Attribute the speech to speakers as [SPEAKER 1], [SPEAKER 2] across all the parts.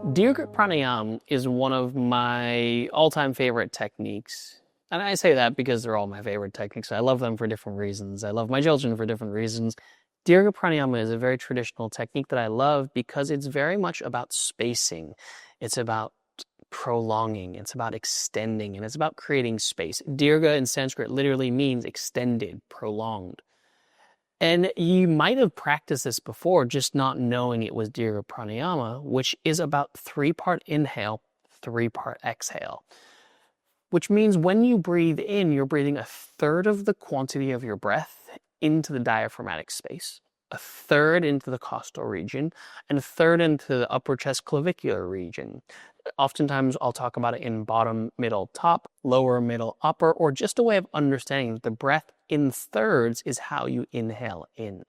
[SPEAKER 1] Dīrgha Prāṇāyāma is one of my all-time favorite techniques. And I say that because they're all my favorite techniques. I love them for different reasons. I love my children for different reasons. Dīrgha Prāṇāyāma is a very traditional technique that I love because it's very much about spacing. It's about prolonging, it's about extending, and it's about creating space. Dīrgha in Sanskrit literally means extended, prolonged. And you might have practiced this before, just not knowing it was Dīrgha Prāṇāyāma, which is about 3-part inhale, 3-part exhale. Which means when you breathe in, you're breathing 1/3 of the quantity of your breath into the diaphragmatic space, 1/3 into the costal region, and 1/3 into the upper chest clavicular region. Oftentimes I'll talk about it in bottom, middle, top, lower, middle, upper, or just a way of understanding that the breath in thirds is how you inhale in.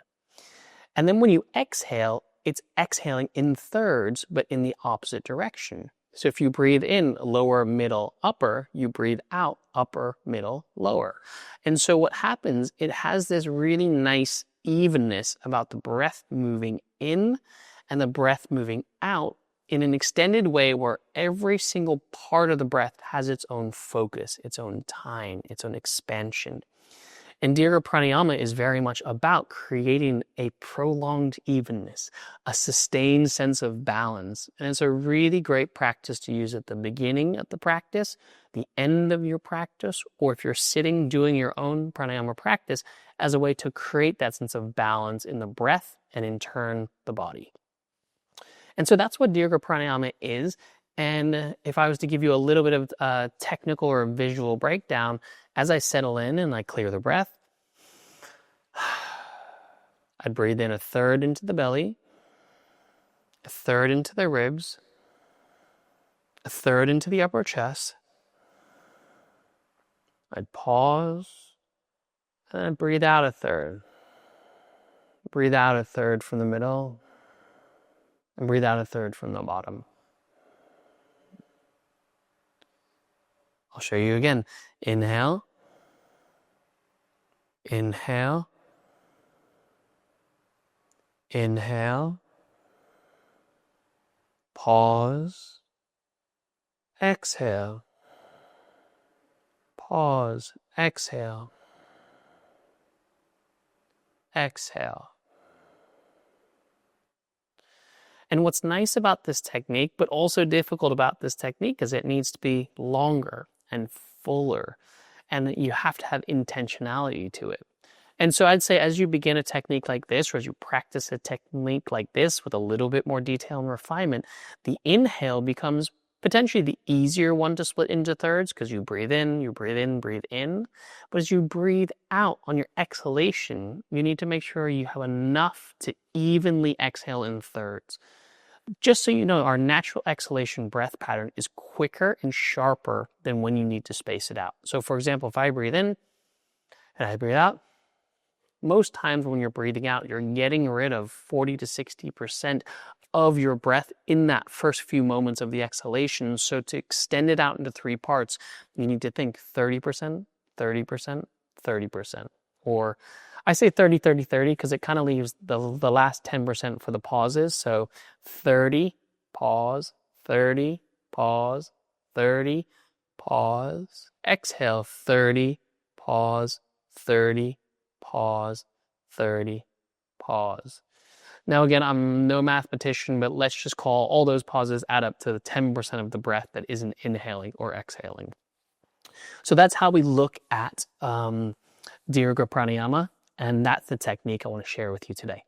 [SPEAKER 1] And then when you exhale, it's exhaling in thirds, but in the opposite direction. So if you breathe in lower, middle, upper, you breathe out upper, middle, lower. And so what happens, it has this really nice evenness about the breath moving in and the breath moving out in an extended way where every single part of the breath has its own focus, its own time, its own expansion. And Dīrgha Prāṇāyāma is very much about creating a prolonged evenness, a sustained sense of balance. And it's a really great practice to use at the beginning of the practice, the end of your practice, or if you're sitting doing your own pranayama practice as a way to create that sense of balance in the breath and in turn the body. And so that's what Dīrgha Prāṇāyāma is. And if I was to give you a little bit of a technical or visual breakdown, as I settle in and I clear the breath, I'd breathe in 1/3 into the belly, 1/3 into the ribs, 1/3 into the upper chest. I'd pause, and I'd breathe out 1/3. Breathe out 1/3 from the middle, and breathe out 1/3 from the bottom. I'll show you again. Inhale. Inhale. Inhale. Pause. Exhale. Pause. Exhale. Exhale. And what's nice about this technique, but also difficult about this technique, is it needs to be longer and fuller, and you have to have intentionality to it. And so I'd say as you begin a technique like this, or as you practice a technique like this with a little bit more detail and refinement, the inhale becomes potentially the easier one to split into thirds because you breathe in, breathe in. But as you breathe out on your exhalation, you need to make sure you have enough to evenly exhale in thirds. Just so you know, our natural exhalation breath pattern is quicker and sharper than when you need to space it out. So for example, if I breathe in and I breathe out, most times when you're breathing out, you're getting rid of 40 to 60% of your breath in that first few moments of the exhalation. So to extend it out into 3 parts, you need to think 30%, 30%, 30%. Or I say 30, 30, 30 because it kind of leaves the last 10% for the pauses. So 30, pause, 30, pause, 30, pause. Exhale, 30, pause, 30, pause, 30, pause. Now again, I'm no mathematician, but let's just call all those pauses add up to the 10% of the breath that isn't inhaling or exhaling. So that's how we look at Dīrgha Prāṇāyāma, and that's the technique I want to share with you today.